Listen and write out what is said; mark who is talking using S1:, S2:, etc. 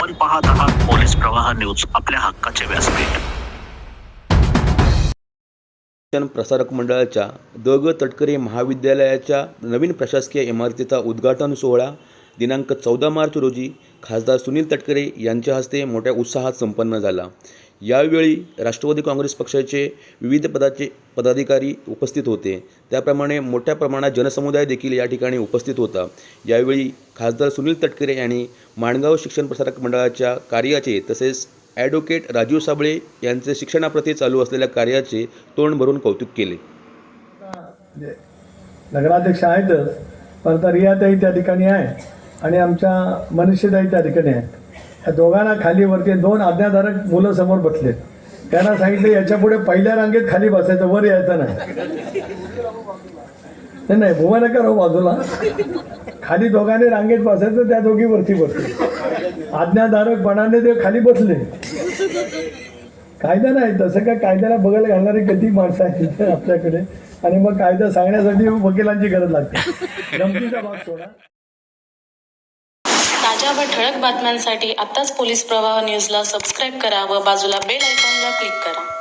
S1: आपण पाहत आहात पोलीस प्रवाह न्यूज, आपल्या हक्काचे व्यासपीठ.
S2: शिक्षण प्रसारक मंडळाच्या द ग तटकरे महाविद्यालयाच्या नवीन प्रशासकीय इमारतीचा उद्घाटन सोहळा दिनांक 14 मार्च रोजी खासदार सुनील तटकरे यांच्या हस्ते मोठ्या उत्साहात संपन्न झाला. यावेळी राष्ट्रवादी काँग्रेस पक्षाचे विविध पदाधिकारी उपस्थित होते. त्याप्रमाणे मोठ्या प्रमाणात जनसमुदाय देखील या ठिकाणी उपस्थित होता. यावेळी खासदार सुनील तटकरे यांनी माणगाव शिक्षण प्रसारक मंडळाच्या कार्याचे तसेच ॲडव्होकेट राजीव साबळे यांचे शिक्षणाप्रती चालू असलेल्या कार्याचे तोंड भरून कौतुक केले.
S3: नगराध्यक्ष आहेतच, परत रियाताई त्या ठिकाणी आहे आणि आमच्या मनुष्यताई त्या ठिकाणी आहेत. या दोघांना खाली वरती 2 आज्ञाधारक मुलं समोर बसलेत. त्यांना सांगितलं याच्या पुढे पहिल्या रांगेत खाली बसायचं, वर यायचं नाही. नाही भुवा नका राहू बाजूला, खाली दोघांनी रांगेत बसायचं, त्या दोघी वरती बसले. आज्ञाधारकपणाने ते खाली बसले. कायदा नाही तसं काय, कायद्याला बघायला घालणारी किती माणसं आहेत तिथे आपल्याकडे, आणि मग कायदा सांगण्यासाठी वकिलांची गरज लागते. गमतीचा भाग सोडा.
S4: ताज्या व ठळक बातम्यांसाठी आत्ताच पोलीस प्रवाह न्यूजला सबस्क्राईब करा व बाजूला बेल आयकॉनला क्लिक करा.